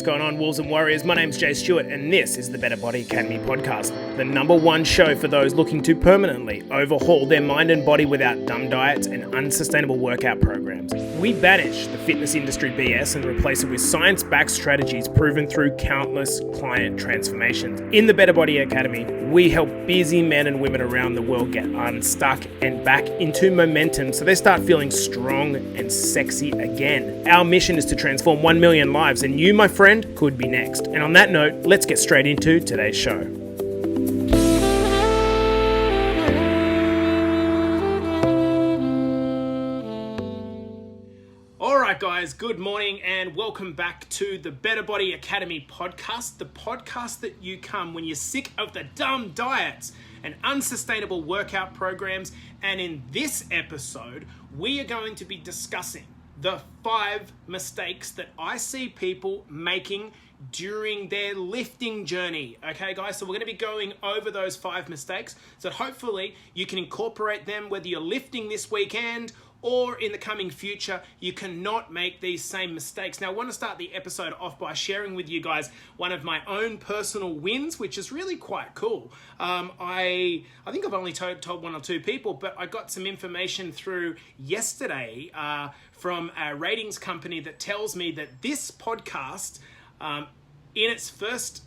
What's going on, Wolves and Warriors? My name's Jay Stewart, and this is the Better Body Academy podcast, the #1 show for those looking to permanently overhaul their mind and body without dumb diets and unsustainable workout programs. We banish the fitness industry BS and replace it with science-backed strategies proven through countless client transformations. In the Better Body Academy, we help busy men and women around the world get unstuck and back into momentum so they start feeling strong and sexy again. Our mission is to transform 1 million lives, and you, my friend, could be next. And on that note, let's get straight into today's show. All right, guys, good morning and welcome back to the Better Body Academy podcast, the podcast that you come when you're sick of the dumb diets and unsustainable workout programs. And in this episode, we are going to be discussing the 5 mistakes that I see people making during their lifting journey. Okay, guys, so we're going to be going over those 5 mistakes so hopefully you can incorporate them whether you're lifting this weekend or in the coming future. You cannot make these same mistakes. Now, I want to start the episode off by sharing with you guys one of my own personal wins, which is really quite cool. I think I've only told 1 or 2 people, but I got some information through yesterday from a ratings company that tells me that this podcast, in its first,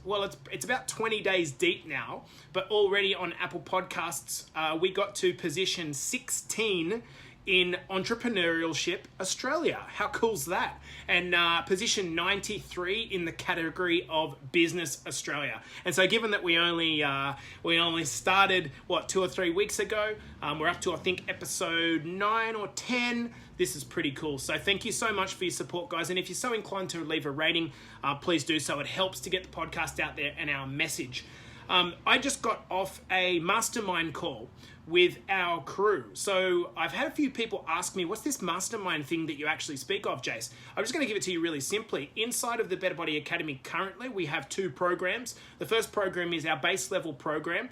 it's about 20 days deep now, but already on Apple Podcasts, we got to position 16 in Entrepreneurship Australia. How cool's that? And position 93 in the category of Business Australia. And so given that we only started, 2 or 3 weeks ago, we're up to, I think, episode 9 or 10. This is pretty cool. So thank you so much for your support, guys. And if you're so inclined to leave a rating, please do so. It helps to get the podcast out there and our message. I just got off a mastermind call with our crew. So I've had a few people ask me, what's this mastermind thing that you actually speak of, Jace? I'm just going to give it to you really simply. Inside of the Better Body Academy currently, we have 2 programs. The first program is our base level program,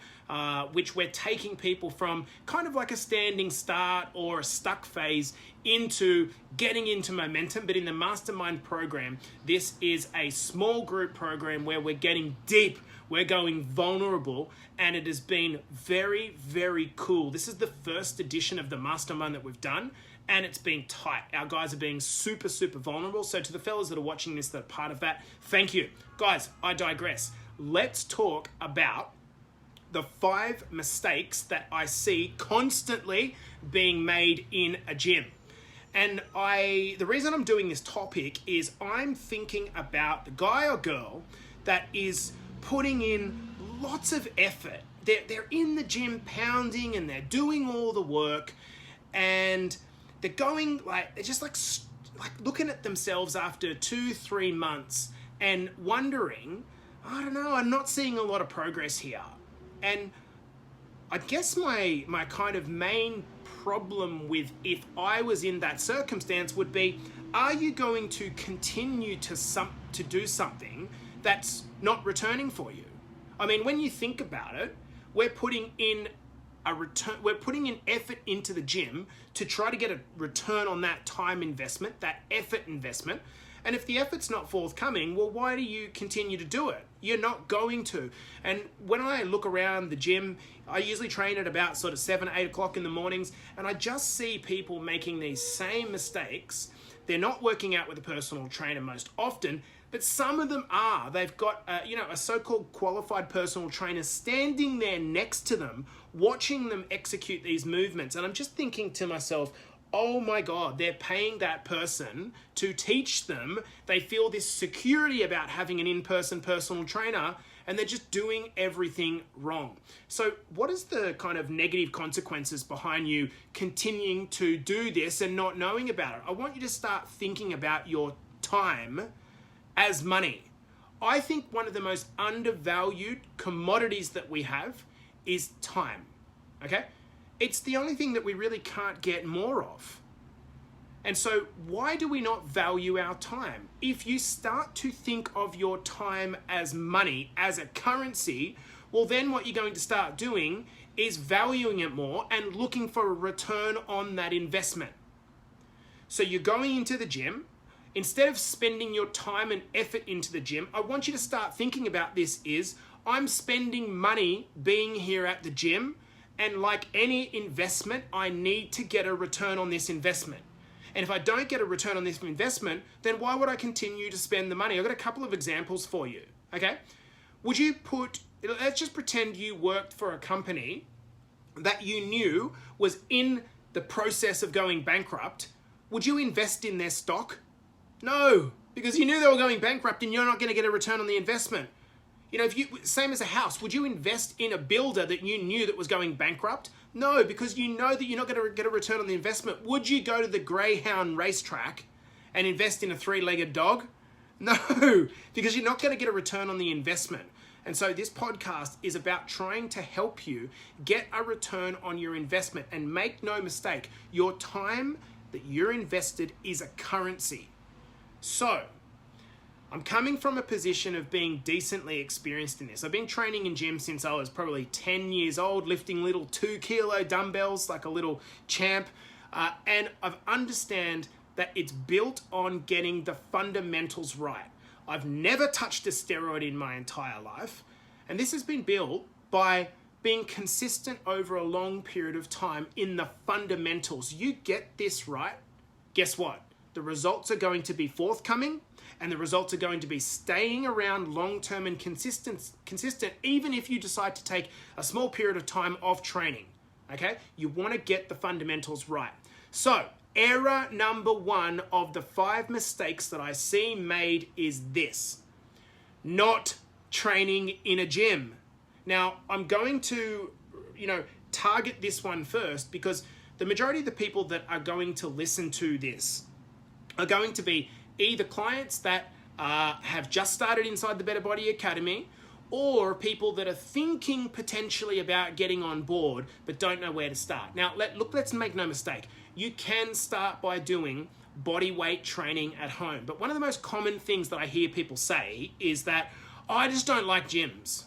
which we're taking people from kind of like a standing start or a stuck phase into getting into momentum. But in the mastermind program, this is a small group program where we're getting deep, we're going vulnerable, and it has been very, very cool. This is the first edition of the mastermind that we've done, and it's been tight. Our guys are being super, super vulnerable. So to the fellas that are watching this, that are part of that, thank you. Guys, I digress. Let's talk about the 5 mistakes that I see constantly being made in a gym. And the reason I'm doing this topic is I'm thinking about the guy or girl that is putting in lots of effort. They're in the gym pounding and they're doing all the work, and they're going they're just like looking at themselves after 2-3 months and wondering, I don't know, I'm not seeing a lot of progress here. And I guess my kind of main problem with if I was in that circumstance would be, are you going to continue to do something that's not returning for you? I mean, when you think about it, we're putting in effort into the gym to try to get a return on that time investment, that effort investment. And if the effort's not forthcoming, well, why do you continue to do it? You're not going to. And when I look around the gym, I usually train at about sort of 7, 8 o'clock in the mornings, and I just see people making these same mistakes. They're not working out with a personal trainer most often, but some of them are. They've got a so-called qualified personal trainer standing there next to them, watching them execute these movements. And I'm just thinking to myself, oh my God, they're paying that person to teach them. They feel this security about having an in-person personal trainer, and they're just doing everything wrong. So what is the kind of negative consequences behind you continuing to do this and not knowing about it? I want you to start thinking about your time as money. I think one of the most undervalued commodities that we have is time, okay? It's the only thing that we really can't get more of. And so why do we not value our time? If you start to think of your time as money, as a currency, well, then what you're going to start doing is valuing it more and looking for a return on that investment. So you're going into the gym, Instead of spending your time and effort into the gym, I want you to start thinking about this is, I'm spending money being here at the gym, and like any investment, I need to get a return on this investment. And if I don't get a return on this investment, then why would I continue to spend the money? I've got a couple of examples for you, okay? Let's just pretend you worked for a company that you knew was in the process of going bankrupt. Would you invest in their stock? No, because you knew they were going bankrupt and you're not going to get a return on the investment. Same as a house, would you invest in a builder that you knew that was going bankrupt? No, because you know that you're not going to get a return on the investment. Would you go to the Greyhound racetrack and invest in a three-legged dog? No, because you're not going to get a return on the investment. And so this podcast is about trying to help you get a return on your investment. And make no mistake, your time that you're invested is a currency. So, I'm coming from a position of being decently experienced in this. I've been training in gym since I was probably 10 years old, lifting little 2-kilo dumbbells like a little champ. And I've understand that it's built on getting the fundamentals right. I've never touched a steroid in my entire life. And this has been built by being consistent over a long period of time in the fundamentals. You get this right, guess what? The results are going to be forthcoming, and the results are going to be staying around long-term and consistent, even if you decide to take a small period of time off training, okay? You want to get the fundamentals right. So, error number 1 of the 5 mistakes that I see made is this: not training in a gym. Now, I'm going to, target this one first, because the majority of the people that are going to listen to this are going to be either clients that have just started inside the Better Body Academy, or people that are thinking potentially about getting on board but don't know where to start. Now, let's make no mistake. You can start by doing body weight training at home. But one of the most common things that I hear people say is that, I just don't like gyms.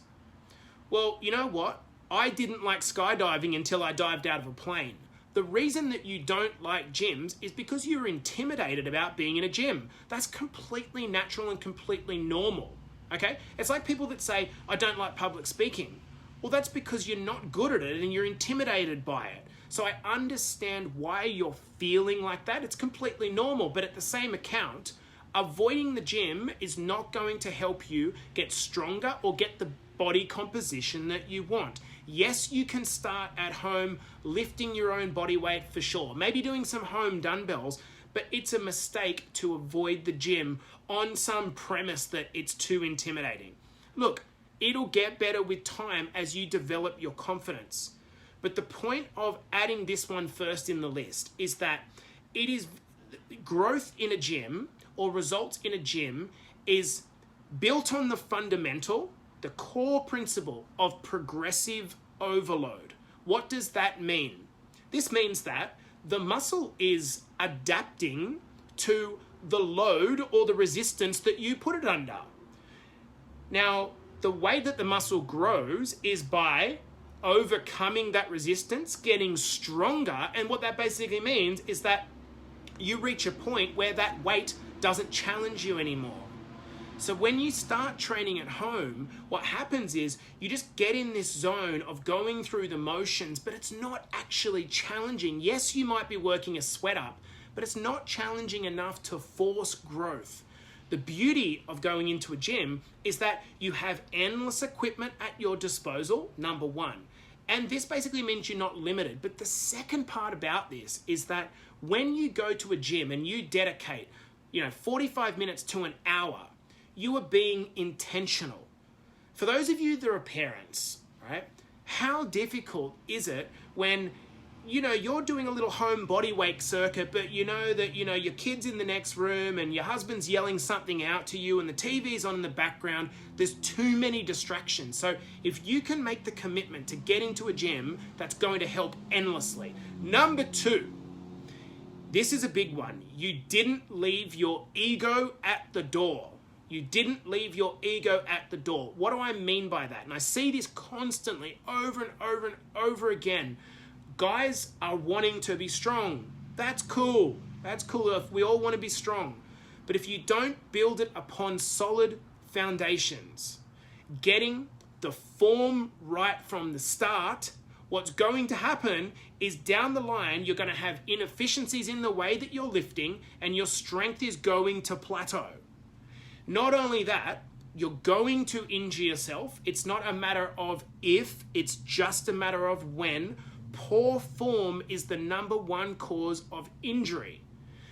Well, you know what? I didn't like skydiving until I dived out of a plane. The reason that you don't like gyms is because you're intimidated about being in a gym. That's completely natural and completely normal, okay? It's like people that say, I don't like public speaking. Well, that's because you're not good at it and you're intimidated by it. So I understand why you're feeling like that. It's completely normal, but at the same account, avoiding the gym is not going to help you get stronger or get the body composition that you want. Yes, you can start at home lifting your own body weight for sure, maybe doing some home dumbbells, but it's a mistake to avoid the gym on some premise that it's too intimidating. Look, it'll get better with time as you develop your confidence. But the point of adding this one first in the list is that it is growth in a gym or results in a gym is built on the fundamental, the core principle of progressive overload. What does that mean? This means that the muscle is adapting to the load or the resistance that you put it under. Now, the way that the muscle grows is by overcoming that resistance, getting stronger, and what that basically means is that you reach a point where that weight doesn't challenge you anymore. So when you start training at home, what happens is you just get in this zone of going through the motions, but it's not actually challenging. Yes, you might be working a sweat up, but it's not challenging enough to force growth. The beauty of going into a gym is that you have endless equipment at your disposal, number 1. And this basically means you're not limited. But the second part about this is that when you go to a gym and you dedicate, 45 minutes to an hour, you are being intentional. For those of you that are parents, right? How difficult is it when, you're doing a little home body weight circuit, but you know that, your kid's in the next room and your husband's yelling something out to you and the TV's on in the background. There's too many distractions. So if you can make the commitment to get into a gym, that's going to help endlessly. Number 2, this is a big one. You didn't leave your ego at the door. You didn't leave your ego at the door. What do I mean by that? And I see this constantly over and over and over again. Guys are wanting to be strong. That's cool. That's cool if we all want to be strong. But if you don't build it upon solid foundations, getting the form right from the start, what's going to happen is down the line, you're going to have inefficiencies in the way that you're lifting and your strength is going to plateau. Not only that, you're going to injure yourself. It's not a matter of if, it's just a matter of when. Poor form is the number one cause of injury.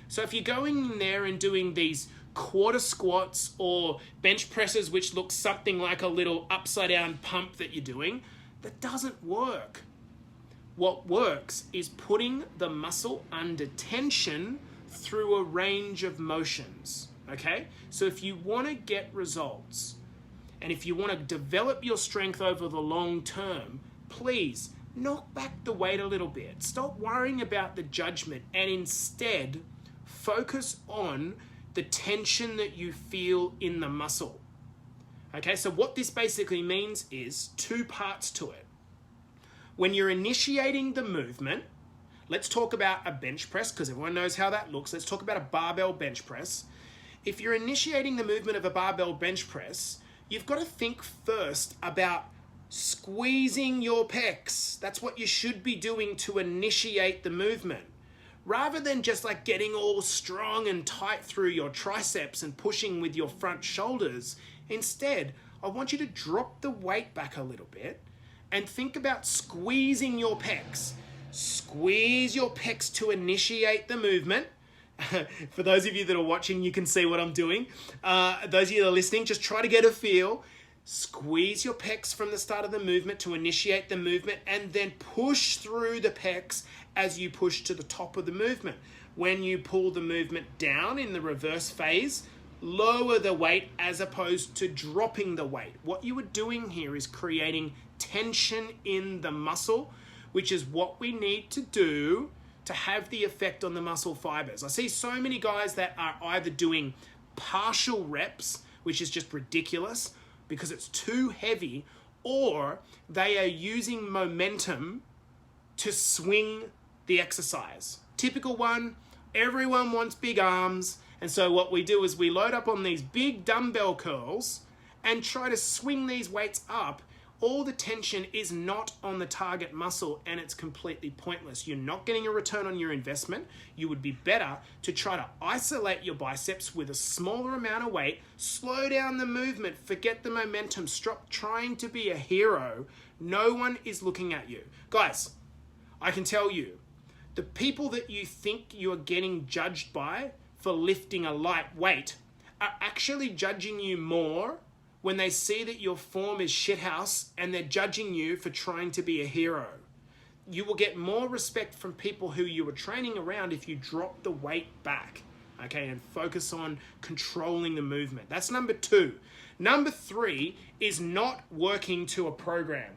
So if you're going in there and doing these quarter squats or bench presses, which looks something like a little upside down pump that you're doing, that doesn't work. What works is putting the muscle under tension through a range of motions, okay? So if you want to get results and if you want to develop your strength over the long term, please knock back the weight a little bit. Stop worrying about the judgment and instead focus on the tension that you feel in the muscle. Okay, so what this basically means is two parts to it. When you're initiating the movement, let's talk about a bench press because everyone knows how that looks. Let's talk about a barbell bench press. If you're initiating the movement of a barbell bench press, you've got to think first about squeezing your pecs. That's what you should be doing to initiate the movement. Rather than just like getting all strong and tight through your triceps and pushing with your front shoulders, instead, I want you to drop the weight back a little bit and think about squeezing your pecs. Squeeze your pecs to initiate the movement. For those of you that are watching, you can see what I'm doing. Those of you that are listening, just try to get a feel. Squeeze your pecs from the start of the movement to initiate the movement and then push through the pecs as you push to the top of the movement. When you pull the movement down in the reverse phase, lower the weight as opposed to dropping the weight. What you are doing here is creating tension in the muscle, which is what we need to do to have the effect on the muscle fibers. I see so many guys that are either doing partial reps, which is just ridiculous because it's too heavy, or they are using momentum to swing the exercise. Typical one, everyone wants big arms, and so what we do is we load up on these big dumbbell curls and try to swing these weights up. All the tension is not on the target muscle and it's completely pointless. You're not getting a return on your investment. You would be better to try to isolate your biceps with a smaller amount of weight, slow down the movement, forget the momentum, stop trying to be a hero. No one is looking at you. Guys, I can tell you, the people that you think you are getting judged by for lifting a light weight are actually judging you more when they see that your form is shithouse and they're judging you for trying to be a hero. You will get more respect from people who you were training around if you drop the weight back, okay, and focus on controlling the movement. That's number 2. Number 3 is not working to a program.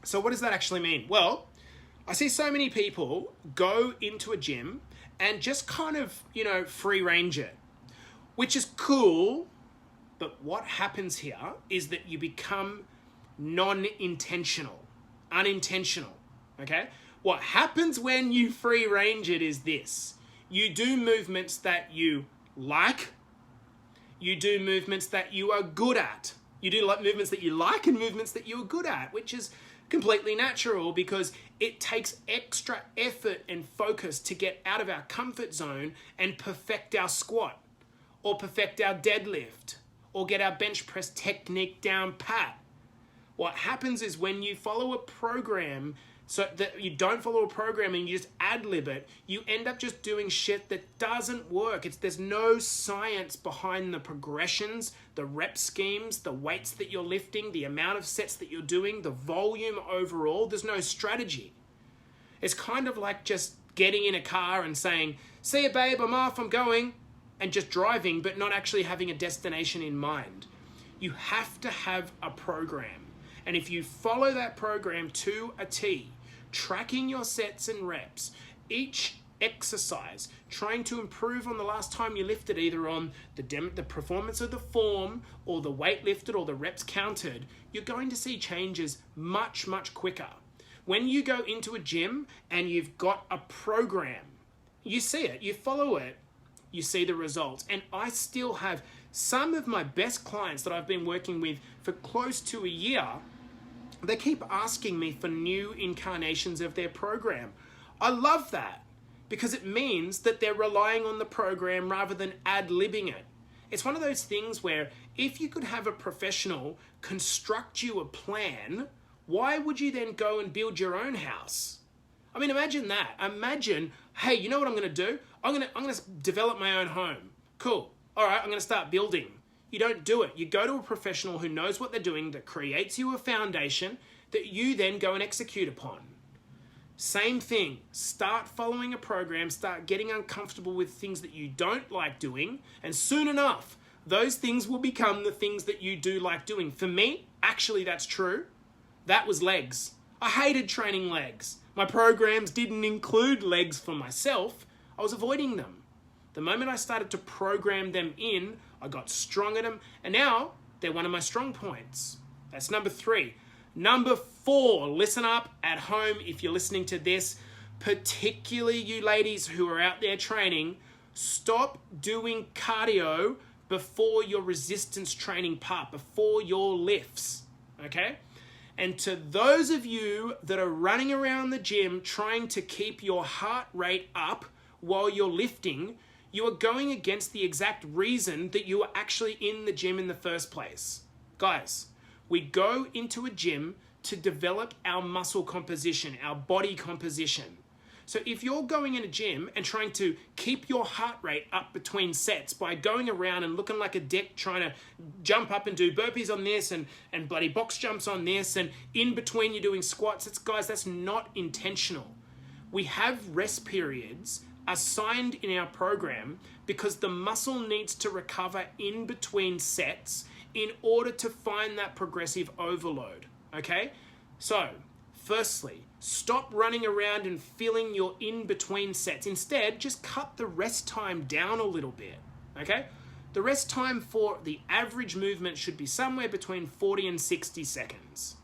So what does that actually mean? Well, I see so many people go into a gym and just kind of, free range it, which is cool. But what happens here is that you become unintentional, okay? What happens when you free range it is this. You do movements that you like. You do movements that you are good at. You do movements that you like and movements that you are good at, which is completely natural because it takes extra effort and focus to get out of our comfort zone and perfect our squat or perfect our deadlift or get our bench press technique down pat. What happens is when you follow a program, so that you don't follow a program and you just ad-lib it, you end up just doing shit that doesn't work. There's no science behind the progressions, the rep schemes, the weights that you're lifting, the amount of sets that you're doing, the volume overall. There's no strategy. It's kind of like just getting in a car and saying, "See ya, babe, I'm off, I'm going," and just driving, but not actually having a destination in mind. You have to have a program. And if you follow that program to a T, tracking your sets and reps, each exercise, trying to improve on the last time you lifted, either on the performance of the form or the weight lifted or the reps counted, you're going to see changes much, much quicker. When you go into a gym and you've got a program, you see it, you follow it, you see the results. And I still have some of my best clients that I've been working with for close to a year. They keep asking me for new incarnations of their program. I love that because it means that they're relying on the program rather than ad-libbing it. It's one of those things where if you could have a professional construct you a plan, why would you then go and build your own house? I mean, imagine that. Imagine, hey, you know what I'm going to do? I'm going to develop my own home. Cool. All right, I'm going to start building. You don't do it. You go to a professional who knows what they're doing, that creates you a foundation that you then go and execute upon. Same thing. Start following a program, start getting uncomfortable with things that you don't like doing, and soon enough, those things will become the things that you do like doing. For me, actually, that's true. That was legs. I hated training legs. My programs didn't include legs for myself. I was avoiding them. The moment I started to program them in, I got strong at them, and now they're one of my strong points. That's number 3. Number 4, listen up at home if you're listening to this, particularly you ladies who are out there training, stop doing cardio before your resistance training part, before your lifts, okay? And to those of you that are running around the gym trying to keep your heart rate up while you're lifting, you are going against the exact reason that you are actually in the gym in the first place. Guys, we go into a gym to develop our muscle composition, our body composition. So if you're going in a gym and trying to keep your heart rate up between sets by going around and looking like a dick trying to jump up and do burpees on this and bloody box jumps on this, and in between you're doing squats, guys, that's not intentional. We have rest periods assigned in our program because the muscle needs to recover in between sets in order to find that progressive overload, okay? So, firstly, stop running around and filling your in-between sets. Instead, just cut the rest time down a little bit, okay? The rest time for the average movement should be somewhere between 40 and 60 seconds.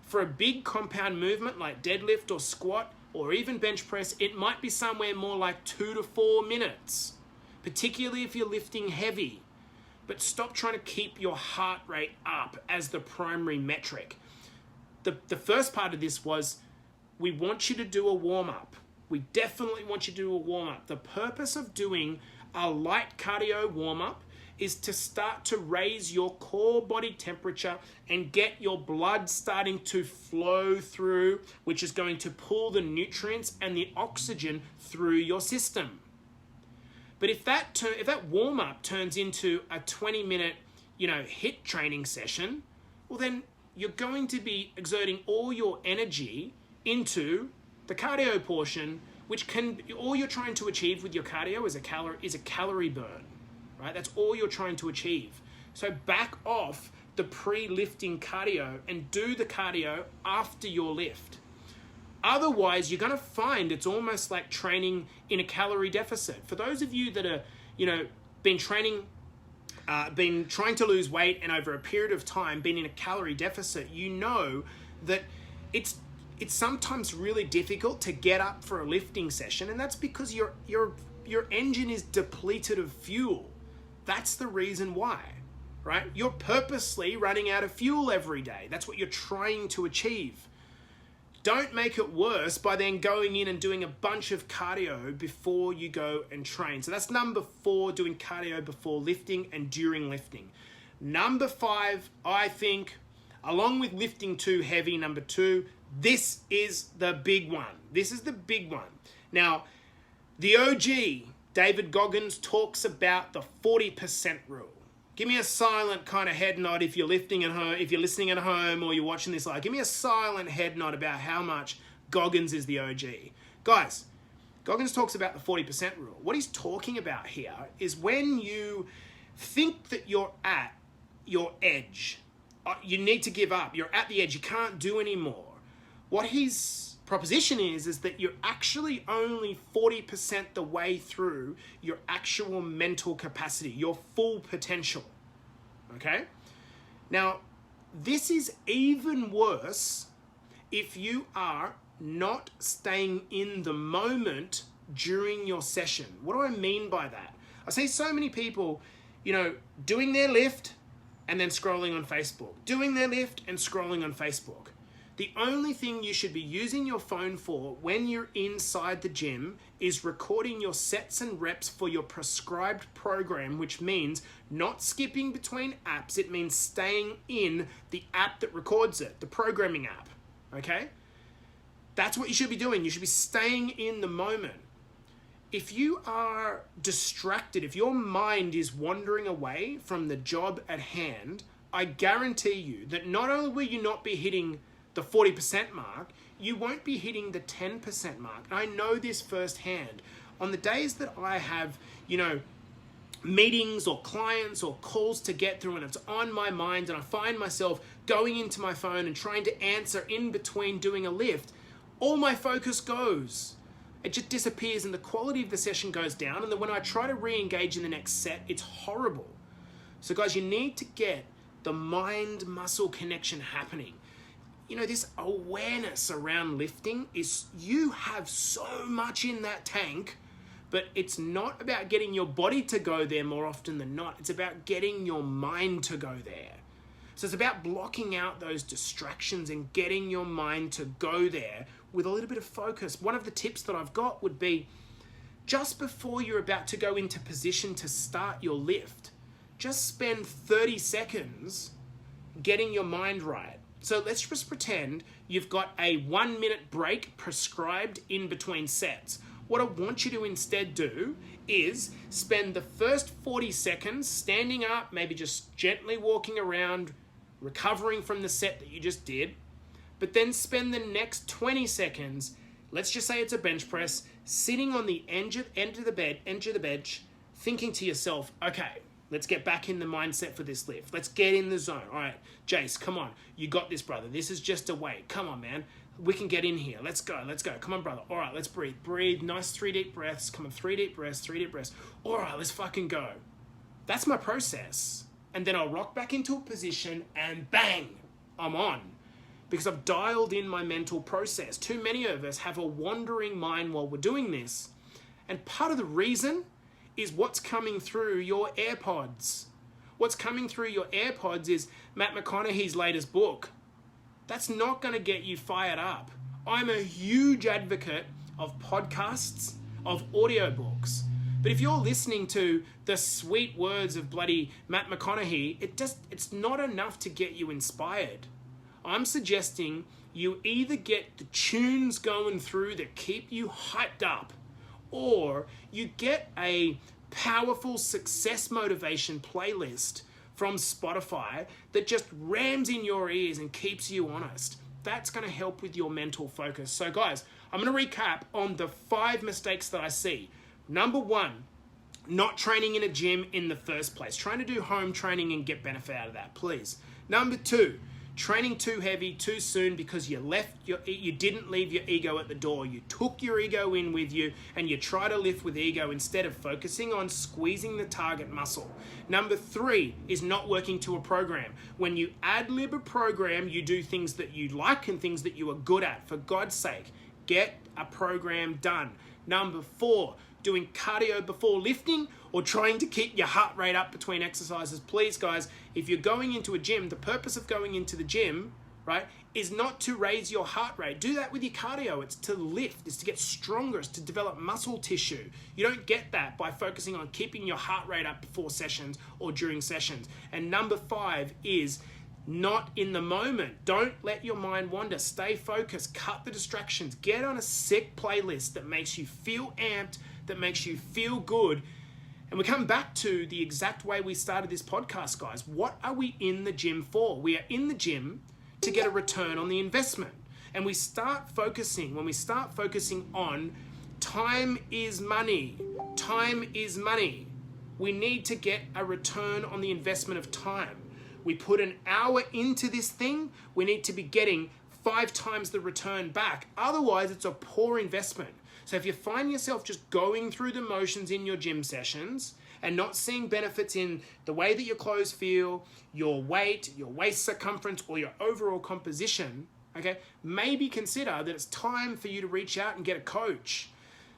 For a big compound movement like deadlift or squat or even bench press, it might be somewhere more like 2 to 4 minutes, particularly if you're lifting heavy. But stop trying to keep your heart rate up as the primary metric. The first part of this was, we want you to do a warm-up. We definitely want you to do a warm-up. The purpose of doing a light cardio warm-up is to start to raise your core body temperature and get your blood starting to flow through, which is going to pull the nutrients and the oxygen through your system. But if that warm-up turns into a 20-minute, HIIT training session, well then you're going to be exerting all your energy into the cardio portion, all you're trying to achieve with your cardio is a calorie burn, right? That's all you're trying to achieve. So back off the pre-lifting cardio and do the cardio after your lift. Otherwise, you're going to find it's almost like training in a calorie deficit. For those of you that are, been trying to lose weight and over a period of time been in a calorie deficit, you know that it's sometimes really difficult to get up for a lifting session, and that's because your engine is depleted of fuel. That's the reason why, right? You're purposely running out of fuel every day. That's what you're trying to achieve. Don't make it worse by then going in and doing a bunch of cardio before you go and train. So that's number 4, doing cardio before lifting and during lifting. Number 5, I think, along with lifting too heavy, number 2, this is the big one. This is the big one. Now, the OG, David Goggins, talks about the 40% rule. Give me a silent kind of head nod if you're lifting at home, if you're listening at home or you're watching this live. Give me a silent head nod about how much Goggins is the OG. Guys, Goggins talks about the 40% rule. What he's talking about here is when you think that you're at your edge, you need to give up. You're at the edge. You can't do anymore. What his proposition is that you're actually only 40% the way through your actual mental capacity, your full potential, okay? Now, this is even worse if you are not staying in the moment during your session. What do I mean by that? I see so many people, doing their lift and then scrolling on Facebook, doing their lift and scrolling on Facebook. The only thing you should be using your phone for when you're inside the gym is recording your sets and reps for your prescribed program, which means not skipping between apps. It means staying in the app that records it, the programming app, okay? That's what you should be doing. You should be staying in the moment. If you are distracted, if your mind is wandering away from the job at hand, I guarantee you that not only will you not be hitting the 40% mark, you won't be hitting the 10% mark. And I know this firsthand. On the days that I have, meetings or clients or calls to get through and it's on my mind and I find myself going into my phone and trying to answer in between doing a lift, all my focus goes. It just disappears and the quality of the session goes down. And then when I try to re-engage in the next set, it's horrible. So guys, you need to get the mind-muscle connection happening. This awareness around lifting is you have so much in that tank, but it's not about getting your body to go there more often than not. It's about getting your mind to go there. So it's about blocking out those distractions and getting your mind to go there with a little bit of focus. One of the tips that I've got would be just before you're about to go into position to start your lift, just spend 30 seconds getting your mind right. So let's just pretend you've got a 1 minute break prescribed in between sets. What I want you to instead do is spend the first 40 seconds standing up, maybe just gently walking around, recovering from the set that you just did, but then spend the next 20 seconds, let's just say it's a bench press, sitting on the edge of the bench, thinking to yourself, okay, let's get back in the mindset for this lift. Let's get in the zone. All right, Jace, come on. You got this, brother. This is just a weight. Come on, man. We can get in here. Let's go. Come on, brother. All right, let's breathe. Breathe. Nice 3 deep breaths. Come on, 3 deep breaths. All right, let's fucking go. That's my process. And then I'll rock back into a position and bang, I'm on. Because I've dialed in my mental process. Too many of us have a wandering mind while we're doing this. And part of the reason is what's coming through your AirPods. What's coming through your AirPods is Matt McConaughey's latest book. That's not going to get you fired up. I'm a huge advocate of podcasts, of audiobooks. But if you're listening to the sweet words of bloody Matt McConaughey, it's not enough to get you inspired. I'm suggesting you either get the tunes going through that keep you hyped up, or you get a powerful success motivation playlist from Spotify that just rams in your ears and keeps you honest. That's going to help with your mental focus. So guys, I'm going to recap on the 5 mistakes that I see. Number 1, not training in a gym in the first place. Trying to do home training and get benefit out of that, please. Number 2, training too heavy too soon because you didn't leave your ego at the door. You took your ego in with you and you try to lift with ego instead of focusing on squeezing the target muscle. Number 3 is not working to a program. When you ad-lib a program, you do things that you like and things that you are good at. For God's sake, get a program done. Number 4, doing cardio before lifting or trying to keep your heart rate up between exercises. Please, guys, if you're going into a gym, the purpose of going into the gym, right, is not to raise your heart rate. Do that with your cardio. It's to lift. It's to get stronger. It's to develop muscle tissue. You don't get that by focusing on keeping your heart rate up before sessions or during sessions. And number 5 is not in the moment. Don't let your mind wander. Stay focused. Cut the distractions. Get on a sick playlist that makes you feel amped, that makes you feel good. And we come back to the exact way we started this podcast, guys. What are we in the gym for? We are in the gym to get a return on the investment. And when we start focusing on time is money, we need to get a return on the investment of time. We put an hour into this thing, we need to be getting 5 times the return back. Otherwise, it's a poor investment. So if you find yourself just going through the motions in your gym sessions and not seeing benefits in the way that your clothes feel, your weight, your waist circumference, or your overall composition, okay, maybe consider that it's time for you to reach out and get a coach.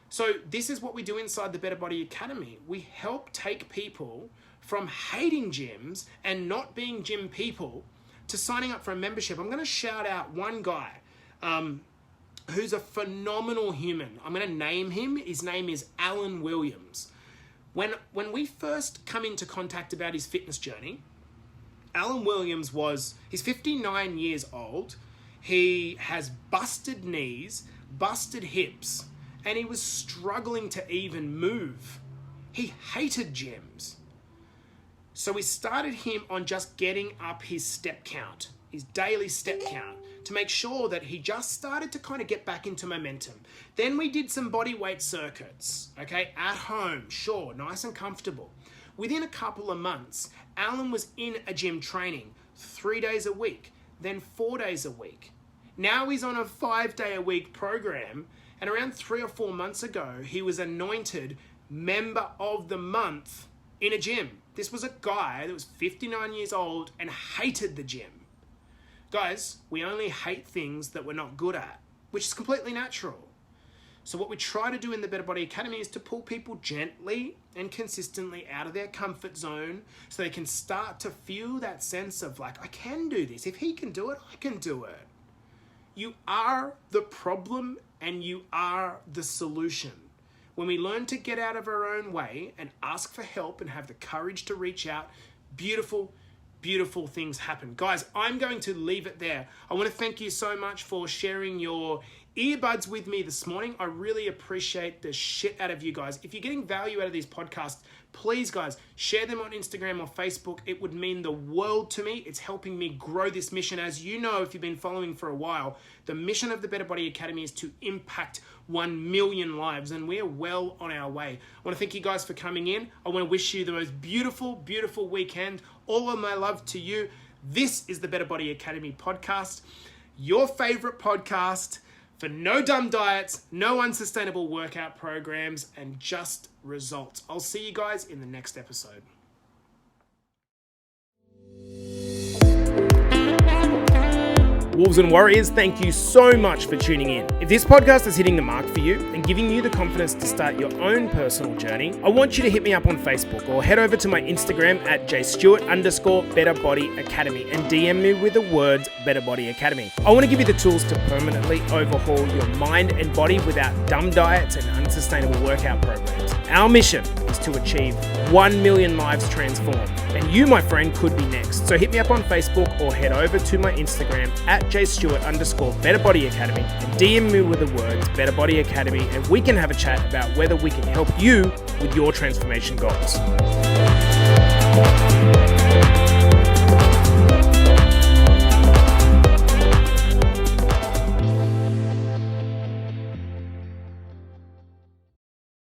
So this is what we do inside the Better Body Academy. We help take people from hating gyms and not being gym people to signing up for a membership. I'm going to shout out one guy who's a phenomenal human. I'm going to name him. His name is Alan Williams. When we first come into contact about his fitness journey, Alan Williams he's 59 years old. He has busted knees, busted hips, and he was struggling to even move. He hated gyms. So we started him on just getting up his step count, his daily step count, to make sure that he just started to kind of get back into momentum. Then we did some body weight circuits, okay, at home, sure, nice and comfortable. Within a couple of months, Alan was in a gym training 3 days a week, then 4 days a week. Now he's on a 5-day-a-week program, and around 3 or 4 months ago, he was anointed Member of the Month in a gym. This was a guy that was 59 years old and hated the gym. Guys, we only hate things that we're not good at, which is completely natural. So what we try to do in the Better Body Academy is to pull people gently and consistently out of their comfort zone so they can start to feel that sense of like, I can do this. If he can do it, I can do it. You are the problem and you are the solution. When we learn to get out of our own way and ask for help and have the courage to reach out, beautiful things happen. Guys, I'm going to leave it there. I want to thank you so much for sharing your earbuds with me this morning. I really appreciate the shit out of you guys. If you're getting value out of these podcasts, please guys, share them on Instagram or Facebook. It would mean the world to me. It's helping me grow this mission. As you know, if you've been following for a while, the mission of the Better Body Academy is to impact 1 million lives, and we're well on our way. I want to thank you guys for coming in. I want to wish you the most beautiful weekend. All of my love to you. This is the Better Body Academy podcast, your favorite podcast for no dumb diets, no unsustainable workout programs, and just results. I'll see you guys in the next episode. Wolves and Warriors, thank you so much for tuning in. If this podcast is hitting the mark for you and giving you the confidence to start your own personal journey, I want you to hit me up on Facebook or head over to my Instagram at jstewart_BetterBodyAcademy and DM me with the words Better Body Academy. I want to give you the tools to permanently overhaul your mind and body without dumb diets and unsustainable workout programs. Our mission is to achieve 1 million lives transformed, and you, my friend, could be next. So hit me up on Facebook or head over to my Instagram at jstewart_BetterBodyAcademy and DM me with the words Better Body Academy, and we can have a chat about whether we can help you with your transformation goals.